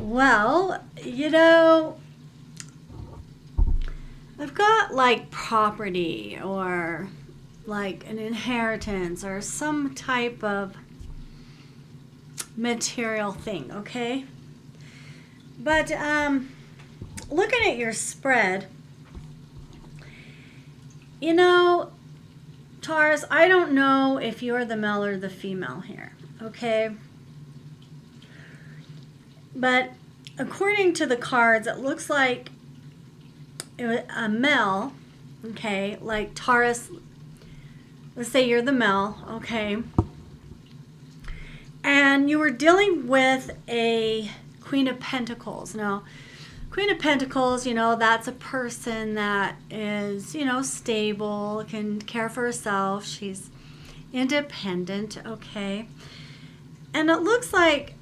Well, you know, I've got like property or like an inheritance or some type of material thing, okay? But looking at your spread, you know, Taurus, I don't know if you're the male or the female here, okay? But according to the cards, it looks like a male, okay, like Taurus, let's say you're the male, okay, and you were dealing with a Queen of Pentacles. Now, Queen of Pentacles, you know, that's a person that is, you know, stable, can care for herself, she's independent, okay, and it looks like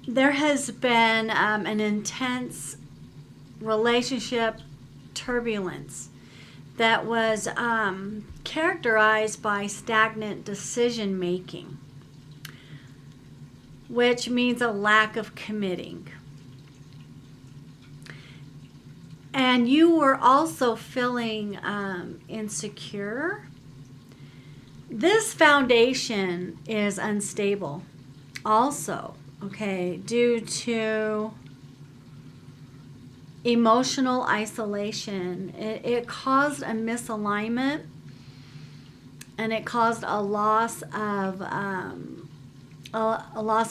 there has been an intense relationship turbulence that was characterized by stagnant decision making, which means a lack of committing. And you were also feeling insecure. This foundation is unstable also, okay, due to emotional isolation. It caused a misalignment, and it caused a loss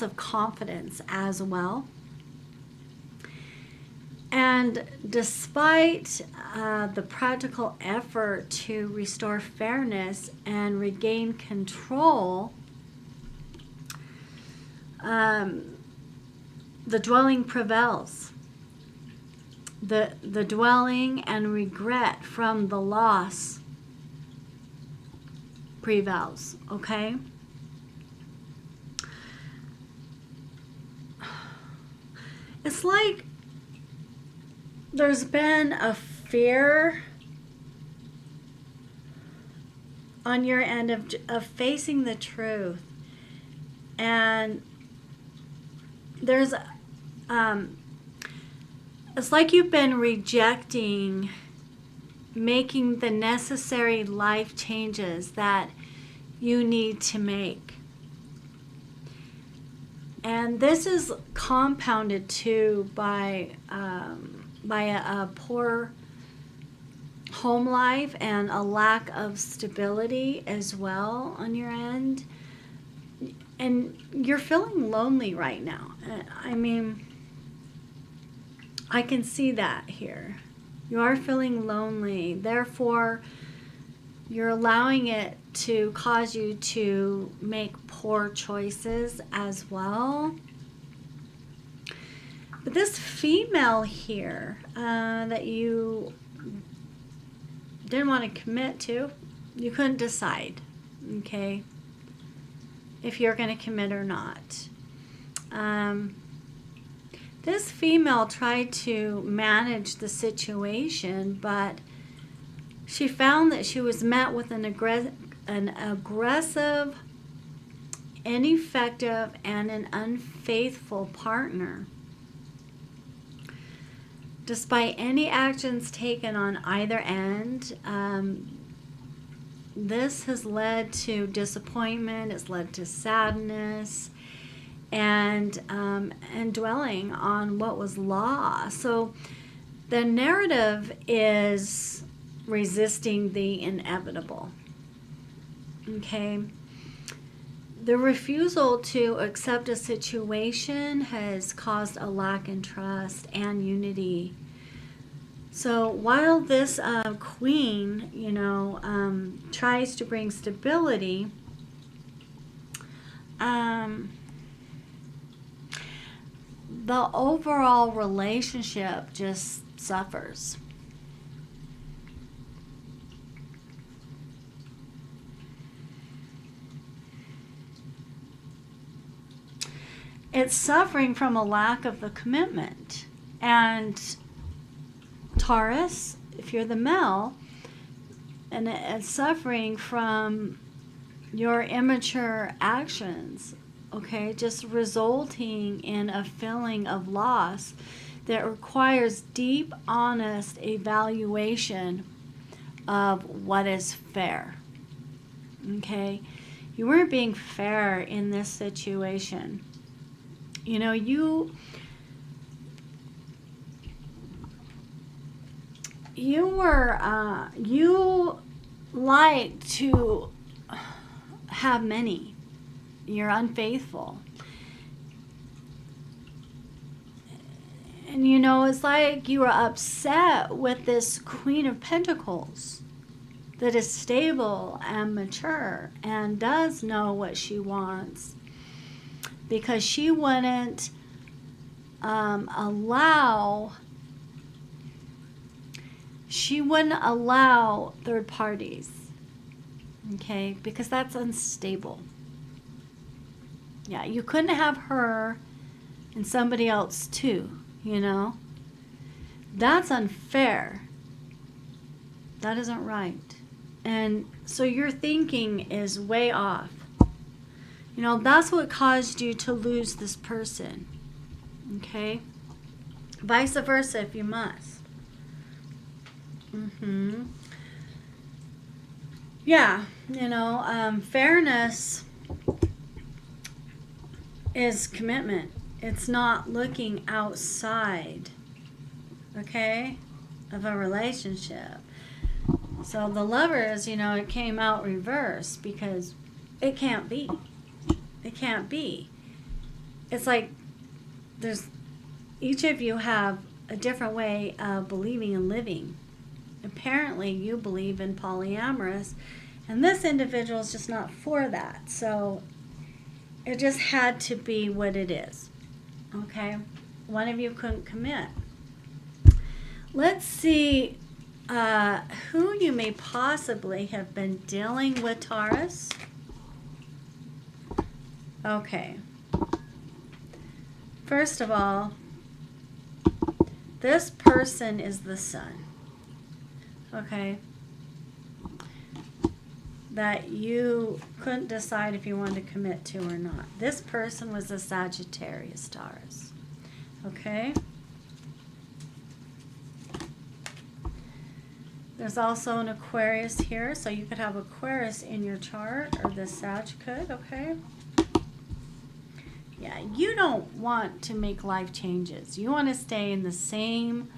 of confidence as well. And despite the practical effort to restore fairness and regain control, the dwelling prevails. The dwelling and regret from the loss prevails, okay? It's like there's been a fear on your end of facing the truth, and there's it's like you've been rejecting making the necessary life changes that you need to make. And this is compounded too by a poor home life and a lack of stability as well on your end. And you're feeling lonely right now. I mean, I can see that here. You are feeling lonely. Therefore, you're allowing it to cause you to make poor choices as well. But this female here that you didn't want to commit to, you couldn't decide, okay, if you're going to commit or not. This female tried to manage the situation, but she found that she was met with an aggressive, ineffective, and an unfaithful partner. Despite any actions taken on either end, this has led to disappointment, it's led to sadness, and dwelling on what was lost. So the narrative is resisting the inevitable. Okay? The refusal to accept a situation has caused a lack in trust and unity. So while this queen, you know, tries to bring stability, the overall relationship just suffers. It's suffering from a lack of the commitment. And Taurus, if you're the male, and it's suffering from your immature actions okay? Just resulting in a feeling of loss that requires deep, honest evaluation of what is fair, okay? You weren't being fair in this situation. You know, you like to have many. You're unfaithful. And you know, it's like you were upset with this Queen of Pentacles that is stable and mature and does know what she wants, because she wouldn't allow third parties, okay, because that's unstable. Yeah, you couldn't have her and somebody else too, you know. That's unfair. That isn't right. And so your thinking is way off. You know, that's what caused you to lose this person. Okay? Vice versa if you must. Yeah, you know, fairness is commitment. It's not looking outside, okay, of a relationship. So the Lovers, you know, it came out reverse because it can't be. It can't be. It's like each of you have a different way of believing and living. Apparently you believe in polyamorous, and this individual is just not for that. So it just had to be what it is. Okay? One of you couldn't commit. Let's see who you may possibly have been dealing with, Taurus. Okay. First of all, this person is the Sun. Okay? That you couldn't decide if you wanted to commit to or not. This person was a Sagittarius, Taurus. Okay? There's also an Aquarius here, so you could have Aquarius in your chart, or the Sag could, okay? Yeah, you don't want to make life changes. You want to stay in the same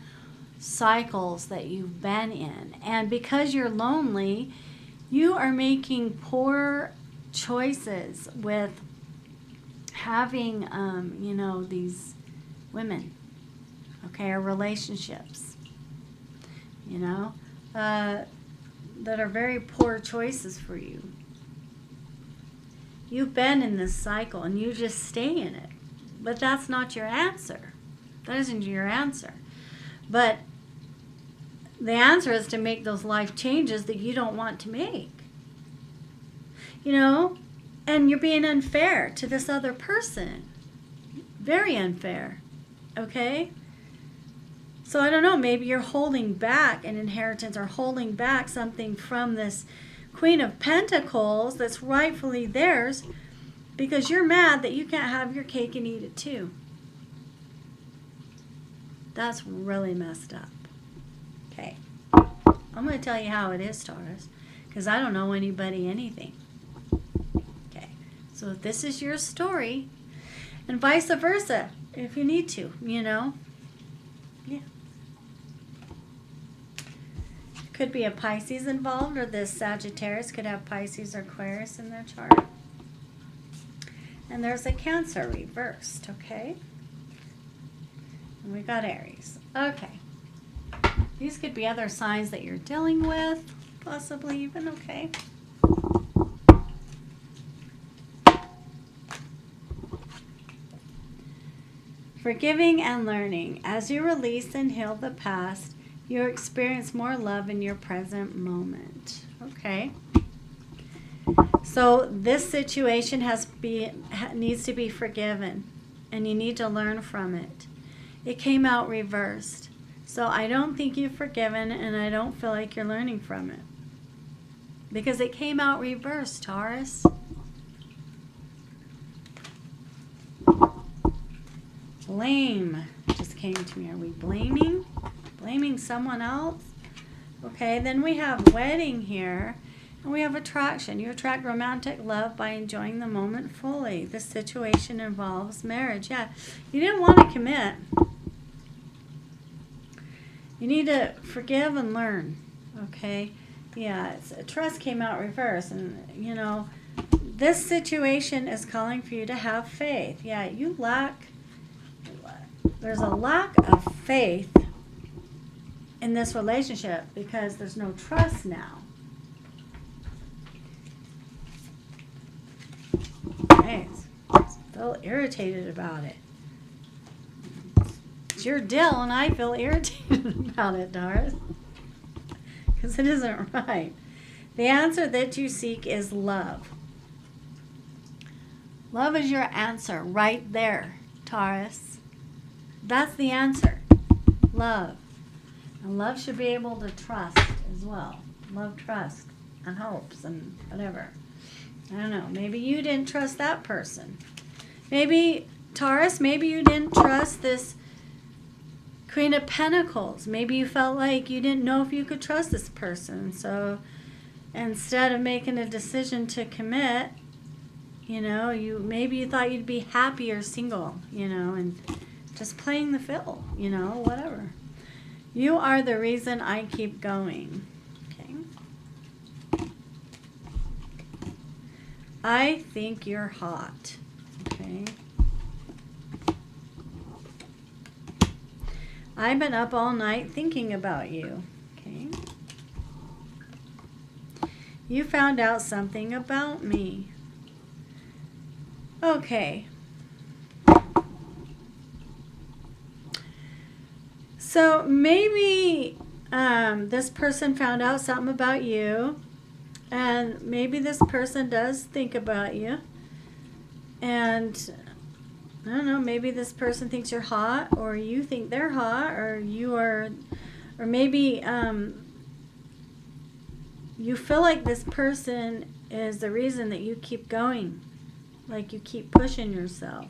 cycles that you've been in. And because you're lonely, you are making poor choices with having, you know, these women, okay, or relationships, you know, that are very poor choices for you. You've been in this cycle and you just stay in it. But that's not your answer. That isn't your answer. But the answer is to make those life changes that you don't want to make. You know, and you're being unfair to this other person. Very unfair. Okay? So I don't know, maybe you're holding back an inheritance or holding back something from this Queen of Pentacles that's rightfully theirs because you're mad that you can't have your cake and eat it too. That's really messed up. Okay. I'm going to tell you how it is, Taurus, because I don't know anybody anything. Okay. So if this is your story, and vice versa, if you need to, you know. Yeah. Could be a Pisces involved, or this Sagittarius could have Pisces or Aquarius in their chart. And there's a Cancer reversed, okay? And we got Aries. Okay. These could be other signs that you're dealing with, possibly even, okay? Forgiving and learning. As you release and heal the past, you experience more love in your present moment. Okay. So this situation needs to be forgiven, and you need to learn from it. It came out reversed. So I don't think you've forgiven, and I don't feel like you're learning from it. Because it came out reversed, Taurus. Blame just came to me. Are we blaming? Blaming someone else? Okay, then we have wedding here. And we have attraction. You attract romantic love by enjoying the moment fully. This situation involves marriage. Yeah, you didn't want to commit. You need to forgive and learn. Okay? Yeah, trust came out reverse. And, you know, this situation is calling for you to have faith. Yeah, there's a lack of faith in this relationship because there's no trust now. Okay, feel irritated about it. It's your deal, and I feel irritated about it, Taurus, because it isn't right. The answer that you seek is love. Love is your answer right there, Taurus. That's the answer. Love. And love should be able to trust as well. Love, trust, and hopes, and whatever. I don't know. Maybe you didn't trust that person. Maybe, Taurus, maybe you didn't trust this Queen of Pentacles. Maybe you felt like you didn't know if you could trust this person. So instead of making a decision to commit, you know, maybe you thought you'd be happier single, you know, and just playing the fiddle, you know, whatever. You are the reason I keep going. Okay. I think you're hot. Okay. I've been up all night thinking about you. Okay. You found out something about me. Okay. So maybe this person found out something about you, and maybe this person does think about you, and I don't know, maybe this person thinks you're hot, or you think they're hot, or or maybe you feel like this person is the reason that you keep going, like you keep pushing yourself.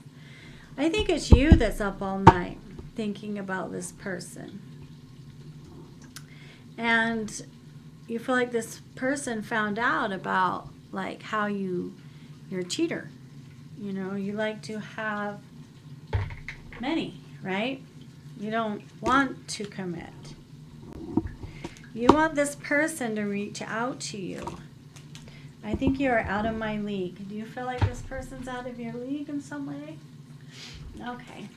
I think it's you that's up all night thinking about this person. And you feel like this person found out about like how you're a cheater. You know, you like to have many, right? You don't want to commit. You want this person to reach out to you. I think you are out of my league. Do you feel like this person's out of your league in some way? Okay.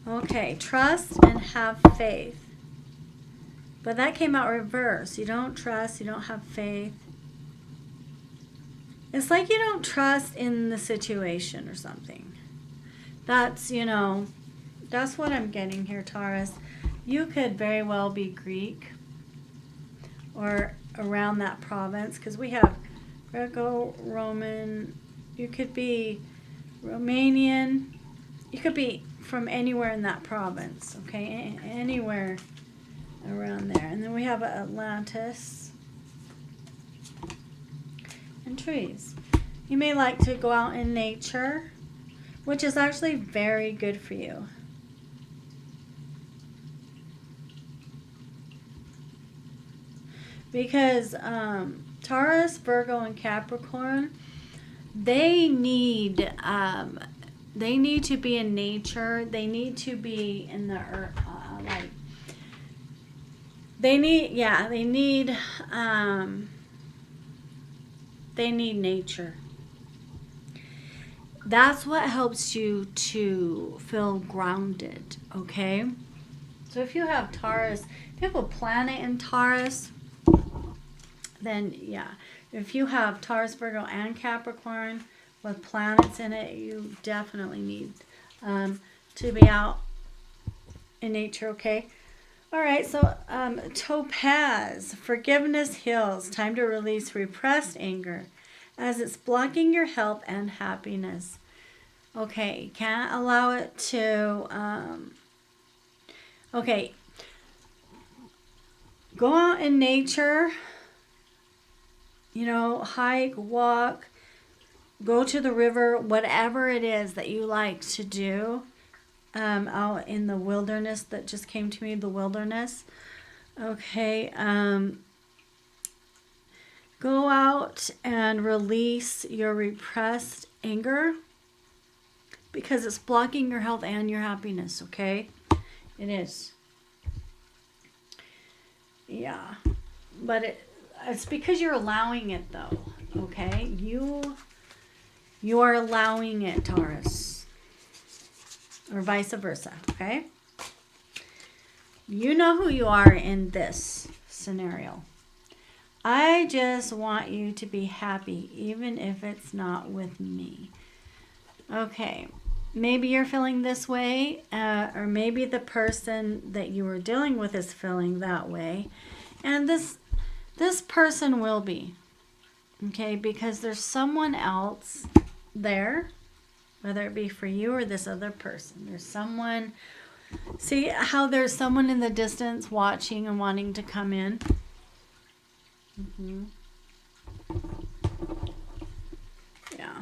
Okay, trust and have faith. But that came out reverse. You don't trust, you don't have faith. It's like you don't trust in the situation or something. That's, you know, that's what I'm getting here, Taurus. You could very well be Greek or around that province, because we have Greco-Roman. You could be Romanian. You could be from anywhere in that province, okay? Anywhere around there. And then we have Atlantis and trees. You may like to go out in nature, which is actually very good for you. Because Taurus, Virgo, and Capricorn, they need to be in nature. They need to be in the earth, they need nature. That's what helps you to feel grounded, okay? So if you have Taurus, if you have a planet in Taurus, then yeah. If you have Taurus, Virgo, and Capricorn with planets in it, you definitely need to be out in nature, okay? All right, so Topaz, forgiveness heals. Time to release repressed anger as it's blocking your health and happiness. Okay, can't allow it to, okay, go out in nature, you know, hike, walk, go to the river, whatever it is that you like to do, out in the wilderness that just came to me, the wilderness. Okay. Go out and release your repressed anger because it's blocking your health and your happiness, okay? It is. Yeah. But it's because you're allowing it though, okay? You are allowing it, Taurus. Or vice versa, okay? You know who you are in this scenario. I just want you to be happy, even if it's not with me. Okay, maybe you're feeling this way, or maybe the person that you were dealing with is feeling that way. And this person will be, okay, because there's someone else there, whether it be for you or this other person. There's someone, see how there's someone in the distance watching and wanting to come in? Mm-hmm. Yeah.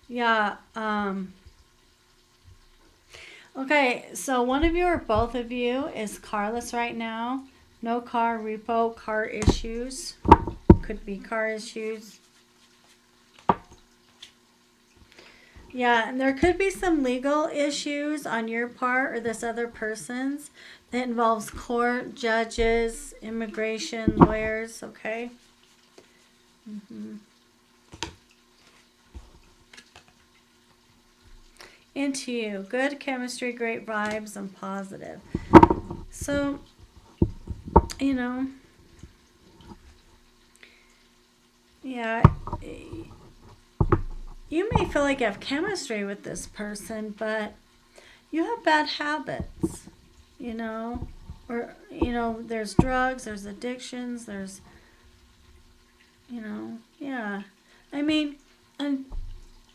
Yeah. Okay, so one of you or both of you is carless right now. No car, repo, car issues. Could be car issues. Yeah, and there could be some legal issues on your part or this other person's that involves court, judges, immigration, lawyers, okay? Mm-hmm. Into you. Good chemistry, great vibes, and positive. So, you know, yeah, you may feel like you have chemistry with this person, but you have bad habits, you know, or, you know, there's drugs, there's addictions, there's, you know, yeah. I mean, and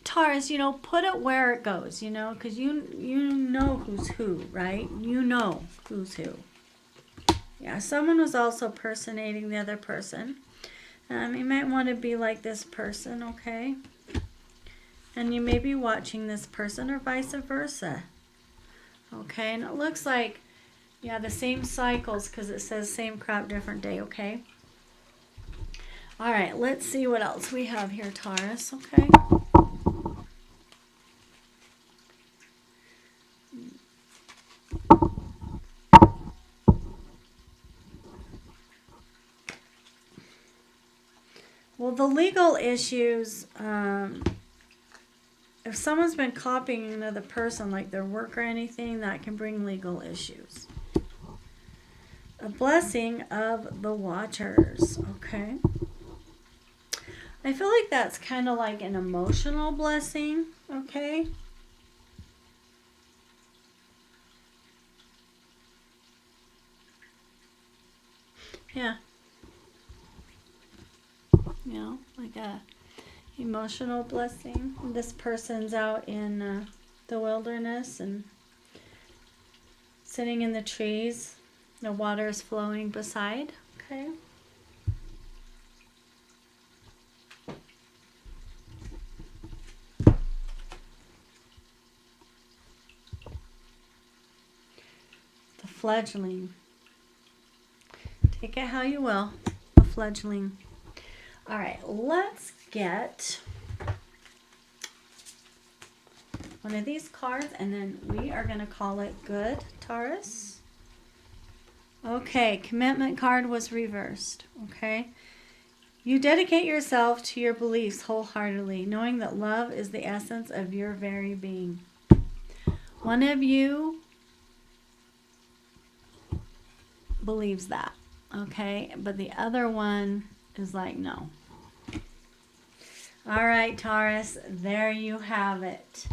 Taurus, you know, put it where it goes, you know, because you know who's who, right? You know who's who. Yeah, someone was also personating the other person. You might want to be like this person, okay? And you may be watching this person or vice versa. Okay, and it looks like, yeah, the same cycles because it says same crap, different day, okay? All right, let's see what else we have here, Taurus, okay? Well, the legal issues, if someone's been copying another person, like their work or anything, that can bring legal issues. A blessing of the watchers, okay? I feel like that's kind of like an emotional blessing, okay? Yeah. You know, like a emotional blessing. This person's out in the wilderness and sitting in the trees. The water is flowing beside, okay? The fledgling. Take it how you will. The fledgling. All right, let's get one of these cards and then we are going to call it good, Taurus. Okay, commitment card was reversed, okay? You dedicate yourself to your beliefs wholeheartedly, knowing that love is the essence of your very being. One of you believes that, okay? But the other one is like, no. All right, Taurus, there you have it.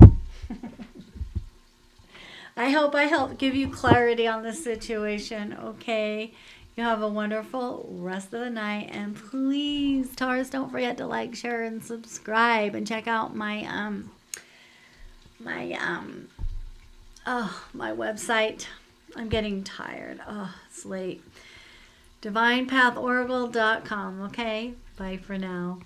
I hope I helped give you clarity on the situation, okay? You have a wonderful rest of the night. And please, Taurus, don't forget to like, share, and subscribe. And check out my my website. I'm getting tired. Oh, it's late. DivinePathOracle.com. Okay, bye for now.